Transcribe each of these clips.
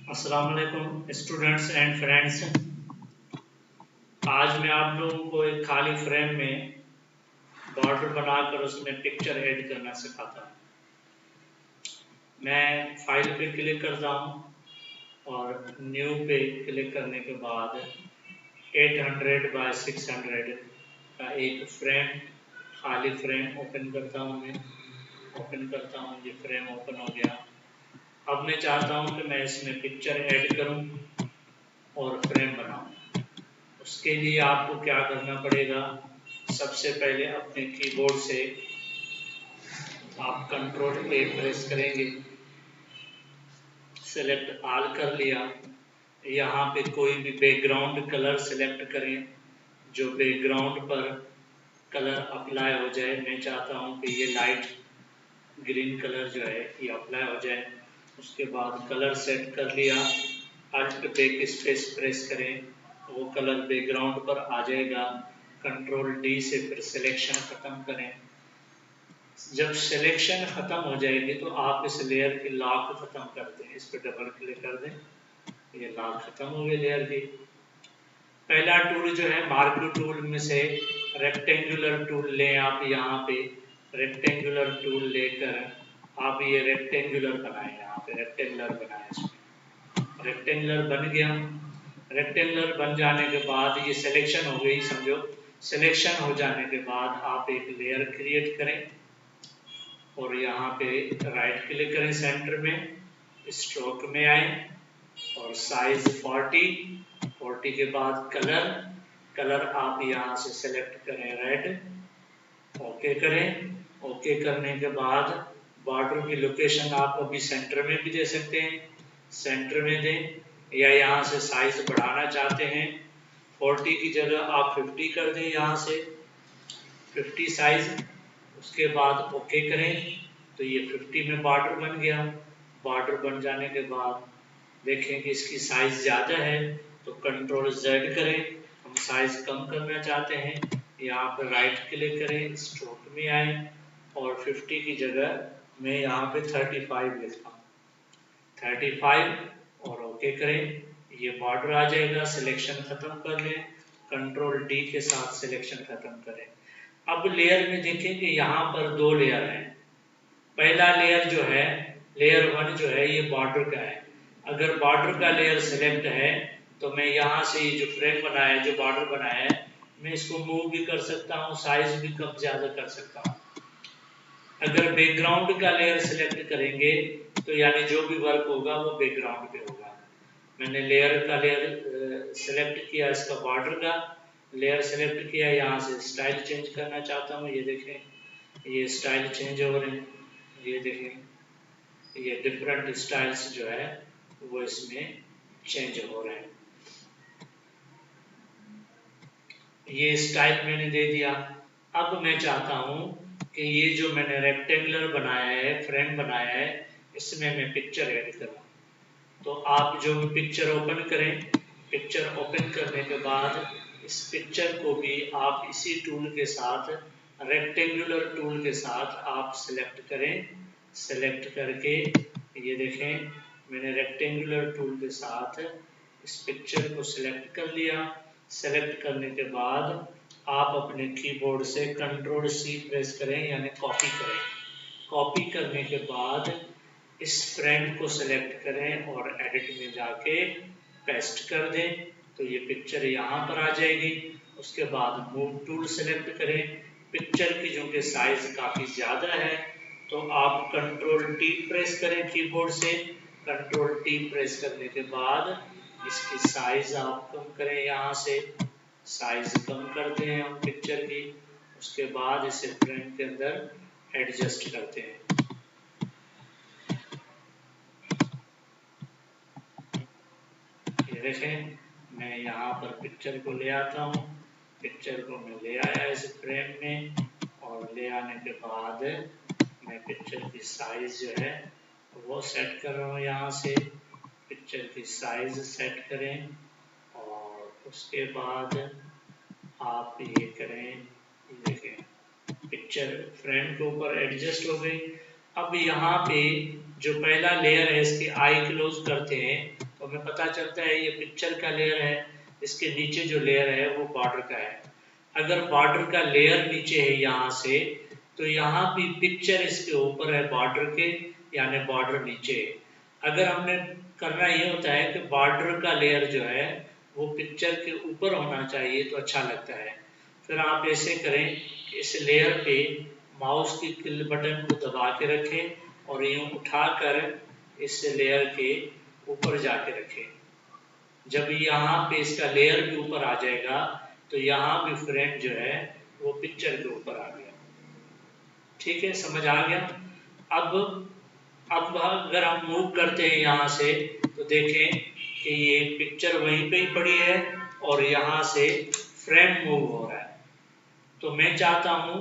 अस्सलाम वालेकुम students and friends. आज मैं आप लोगों को एक खाली फ्रेम में बॉर्डर बनाकर उसमें पिक्चर ऐड करना सिखाता हूँ। मैं फाइल पे क्लिक करता हूँ और न्यू पे क्लिक करने के बाद 800 बाय 600 का एक फ्रेम, खाली फ्रेम ओपन करता हूँ। ये फ्रेम ओपन हो गया। अब मैं चाहता हूँ कि मैं इसमें पिक्चर ऐड करूँ और फ्रेम बनाऊँ। उसके लिए आपको क्या करना पड़ेगा, सबसे पहले अपने कीबोर्ड से आप कंट्रोल A प्रेस करेंगे, सेलेक्ट ऑल कर लिया। यहाँ पे कोई भी बैकग्राउंड कलर सेलेक्ट करें, जो बैकग्राउंड पर कलर अप्लाई हो जाए। मैं चाहता हूँ कि ये लाइट ग्रीन कलर जो है ये अप्लाई हो जाए। उसके बाद कलर सेट कर लिया, अल्ट बैक स्पेस प्रेस करें, वो कलर बैकग्राउंड पर आ जाएगा। कंट्रोल D से फिर सिलेक्शन ख़त्म करें। जब सिलेक्शन ख़त्म हो जाएगी तो आप इस लेयर की लॉक ख़त्म कर दें। इस पर डबल क्लिक कर दें, ये लॉक ख़त्म हो गई लेयर की। पहला टूल जो है मार्क टूल में से रेक्टेंगुलर टूल लें आप। यहाँ पे रेक्टेंगुलर टूल लेकर आप ये रेक्टेंगुलर बनाएं। यहाँ पे रेक्टेंगुलर बनाएं, इसमें रेक्टेंगुलर बन गया। रेक्टेंगुलर बन जाने के बाद ये सिलेक्शन हो गई समझो। सिलेक्शन हो जाने के बाद आप एक लेयर क्रिएट करें और यहाँ पे राइट क्लिक करें, सेंटर में स्ट्रोक में आए और साइज 40 के बाद कलर आप यहाँ से सेलेक्ट करें रेड, ओके करें। ओके करने के बाद बॉर्डर की लोकेशन आप अभी सेंटर में भी दे सकते हैं, सेंटर में दें, या यहाँ से साइज बढ़ाना चाहते हैं 40 की जगह आप 50 कर दें, यहाँ से 50 साइज। उसके बाद ओके करें तो ये 50 में बॉर्डर बन गया। बॉर्डर बन जाने के बाद देखें कि इसकी साइज ज़्यादा है तो कंट्रोल Z करें। हम साइज कम करना चाहते हैं, यहाँ पर राइट क्लिक करें, स्ट्रोक में आए और 50 की जगह मैं यहाँ पे 35 लिखता हूँ, 35 और ओके करें। ये बॉर्डर आ जाएगा। सिलेक्शन खत्म कर लें, कंट्रोल D के साथ सिलेक्शन खत्म करें। अब लेयर में देखें कि यहाँ पर दो लेयर हैं। पहला लेयर जो है, लेयर 1 जो है ये बॉर्डर का है। अगर बॉर्डर का लेयर सिलेक्ट है तो मैं यहाँ से ये जो फ्रेम बनाया है, जो बॉर्डर बनाया है, मैं इसको मूव भी कर सकता हूँ, साइज भी कम ज़्यादा कर सकता हूँ। अगर बैकग्राउंड का लेयर सिलेक्ट करेंगे तो यानी जो भी वर्क होगा वो बैकग्राउंड पे होगा। मैंने लेयर का लेयर सिलेक्ट किया, इसका बॉर्डर का लेयर सिलेक्ट किया, यहाँ से स्टाइल चेंज करना चाहता हूँ। ये देखें ये स्टाइल चेंज हो रहे हैं, ये देखें ये डिफरेंट स्टाइल्स जो है वो इसमें चेंज हो रहे हैं। ये स्टाइल मैंने दे दिया। अब मैं चाहता हूँ कि ये जो मैंने रेक्टेंगुलर बनाया है, फ्रेम बनाया है, इसमें मैं पिक्चर ऐड करूँ। तो आप जो भी पिक्चर ओपन करें, पिक्चर ओपन करने के बाद इस पिक्चर को भी आप इसी टूल के साथ, रेक्टेंगुलर टूल के साथ आप सिलेक्ट करें। सिलेक्ट करके ये देखें मैंने रेक्टेंगुलर टूल के साथ इस पिक्चर को सिलेक्ट कर लिया। सेलेक्ट करने के बाद आप अपने कीबोर्ड से कंट्रोल C प्रेस करें, यानी कॉपी करें। कॉपी करने के बाद इस फ्रेम को सिलेक्ट करें और एडिट में जाके पेस्ट कर दें तो ये पिक्चर यहाँ पर आ जाएगी। उसके बाद मूव टूल सिलेक्ट करें। पिक्चर की जो कि साइज काफ़ी ज़्यादा है तो आप कंट्रोल T प्रेस करें कीबोर्ड से। कंट्रोल T प्रेस करने के बाद इसकी साइज आप कम करें, यहाँ से साइज कम करते हैं हम पिक्चर की। उसके बाद इसे फ्रेम के अंदर एडजस्ट करते हैं। ये देखें मैं यहाँ पर पिक्चर को ले आता हूँ, पिक्चर को मैं ले आया इस फ्रेम में और ले आने के बाद मैं पिक्चर की साइज जो है वो सेट कर रहा हूँ। यहाँ से पिक्चर की साइज सेट करें और उसके बाद आप ये करें, देखें पिक्चर फ्रेम के ऊपर एडजस्ट हो गई। अब यहाँ पे जो पहला लेयर है इसकी आई क्लोज करते हैं हमें पता चलता है ये पिक्चर का लेयर है, इसके नीचे जो लेयर है वो बॉर्डर का है। अगर बॉर्डर का लेयर नीचे है यहाँ से, तो यहाँ भी पिक्चर इसके ऊपर है बॉर्डर के, यानी बॉर्डर नीचे है। अगर हमने करना ये होता है कि बॉर्डर का लेयर जो है वो पिक्चर के ऊपर होना चाहिए तो अच्छा लगता है। फिर आप ऐसे करें कि इस लेयर पे माउस की किल बटन को दबा के रखें और यूँ उठाकर इस लेयर के ऊपर जाके रखें। जब यहाँ पे इसका लेयर भी ऊपर आ जाएगा तो यहाँ भी फ्रेम जो है वो पिक्चर के ऊपर आ गया। ठीक है, समझ आ गया। अब अगर हम मूव करते हैं यहाँ से तो देखें कि ये पिक्चर वहीं पे ही पड़ी है और यहाँ से फ्रेम मूव हो रहा है। तो मैं चाहता हूँ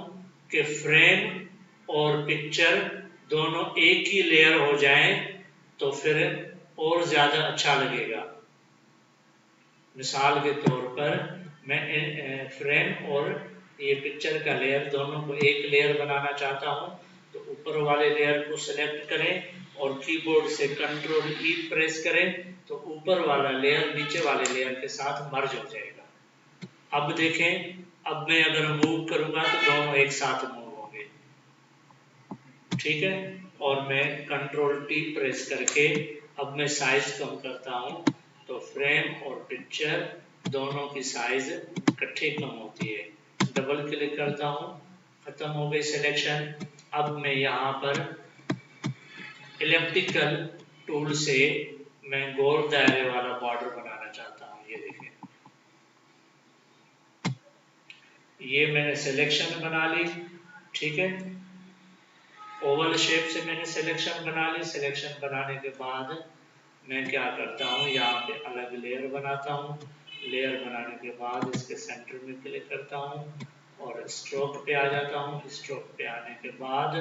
कि फ्रेम और पिक्चर दोनों एक ही लेयर हो जाएं, तो फिर और ज़्यादा अच्छा लगेगा। मिसाल के तौर पर मैं फ्रेम और ये पिक्चर का लेयर दोनों को एक लेयर बनाना चाहता हूँ। तो ऊपर वाले लेयर को सिलेक्ट करें और कीबोर्ड से कंट्रोल ई प्रेस करें तो ऊपर वाला लेयर नीचे वाले लेयर के साथ मर्ज हो जाएगा। अब देखें, अब मैं अगर मूव करूंगा तो दोनों एक साथ मूव होंगे। ठीक है, और मैं कंट्रोल टी प्रेस करके अब मैं साइज कम करता हूँ तो फ्रेम और पिक्चर दोनों की साइज इकट्ठे कम होती है। डबल क्लिक करता हूँ, खत्म हो गई सिलेक्शन। अब मैं यहाँ पर इलेप्टिकल टूल से मैं गोल दायरे वाला बॉर्डर बनाना चाहता हूँ। ये देखें, ये मैंने सिलेक्शन बना ली। ठीक है, ओवल शेप से मैंने सिलेक्शन बना ली। सिलेक्शन बनाने के बाद मैं क्या करता हूँ, यहाँ पे अलग लेयर बनाता हूँ। लेयर बनाने के बाद इसके सेंटर में क्लिक करता हूँ और स्ट्रोक पे आ जाता हूँ। स्ट्रोक पे आने के बाद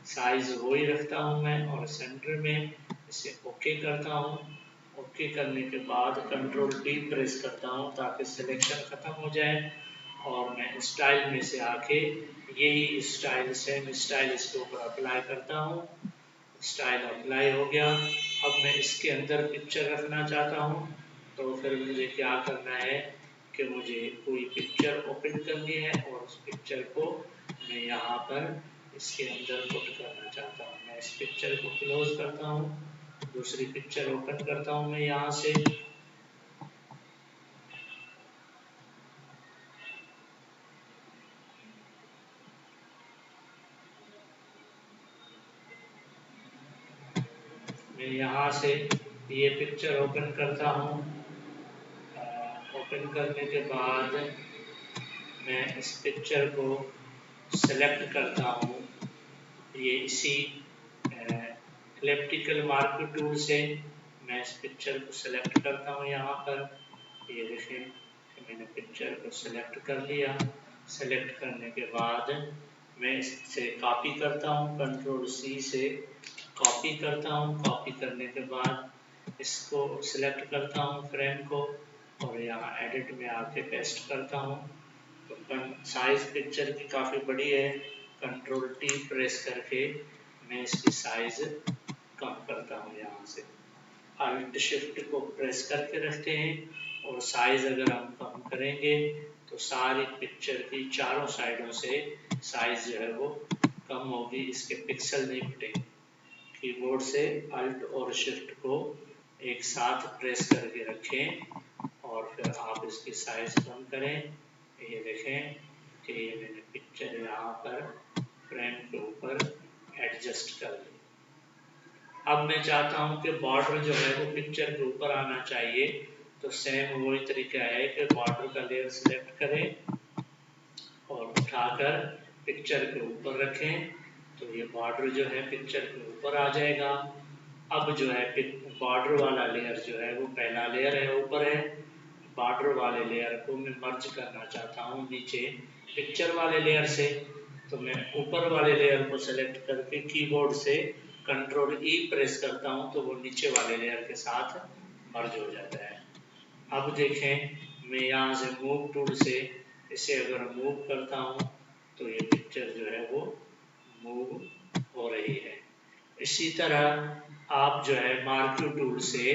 साइज वही रखता हूँ मैं और सेंटर में इसे ओके करता हूँ। ओके करने के बाद कंट्रोल डी प्रेस करता हूँ ताकि सिलेक्शन खत्म हो जाए और मैं स्टाइल में से आके यही स्टाइल सेम स्टाइल इसके ऊपर अप्लाई करता हूँ। स्टाइल अप्लाई हो गया। अब मैं इसके अंदर पिक्चर रखना चाहता हूँ तो फिर मुझे क्या करना है कि मुझे कोई पिक्चर ओपन करनी है और उस पिक्चर को मैं यहाँ पर इसके अंदर पुट करना चाहता हूँ। मैं इस पिक्चर को क्लोज करता हूँ, दूसरी पिक्चर ओपन करता हूँ मैं यहाँ से। मैं यहाँ से ये पिक्चर ओपन करता हूँ। ओपन करने के बाद मैं इस पिक्चर को सेलेक्ट करता हूँ। ये इसी इलेप्टिकल मार्कर टूल से मैं इस पिक्चर को सेलेक्ट करता हूँ यहाँ पर। ये देखें कि मैंने पिक्चर को सेलेक्ट कर लिया। सेलेक्ट करने के बाद मैं इससे कॉपी करता हूँ, कंट्रोल सी से कॉपी करता हूँ। कॉपी करने के बाद इसको सिलेक्ट करता हूँ फ्रेम को और यहाँ एडिट में आके पेस्ट करता हूँ। तो साइज पिक्चर की काफ़ी बड़ी है, कंट्रोल टी प्रेस करके मैं इसकी साइज कम करता हूँ। यहाँ से अल्ट शिफ्ट को प्रेस करके रखते हैं और साइज अगर हम कम करेंगे तो सारी पिक्चर की चारों साइडों से साइज जो है वो कम होगी, इसके पिक्सल नहीं फटेंगे। कीबोर्ड से अल्ट और शिफ्ट को एक साथ प्रेस करके रखें और फिर आप इसकी साइज कम करें। ये देखें कि ये मैंने पिक्चर यहाँ पर फ्रेम के ऊपर एडजस्ट कर ली। अब मैं चाहता हूँ कि बॉर्डर जो है वो पिक्चर के ऊपर आना चाहिए, तो सेम वही तरीका है कि बॉर्डर का लेयर सिलेक्ट करें और उठाकर पिक्चर के ऊपर रखें तो ये बॉर्डर जो है पिक्चर के ऊपर आ जाएगा। अब जो है बॉर्डर वाला लेयर जो है वो पहला लेयर है, ऊपर है। बॉर्डर वाले लेयर को मैं मर्ज करना चाहता हूँ नीचे पिक्चर वाले लेयर से, तो मैं ऊपर वाले लेयर को सेलेक्ट करके कीबोर्ड से कंट्रोल ई प्रेस करता हूँ तो वो नीचे वाले लेयर के साथ मर्ज हो जाता है। अब देखें, मैं यहाँ से मूव टूल से इसे अगर मूव करता हूँ तो ये पिक्चर जो है वो मूव हो रही है। इसी तरह आप जो है मार्क्यू टूल से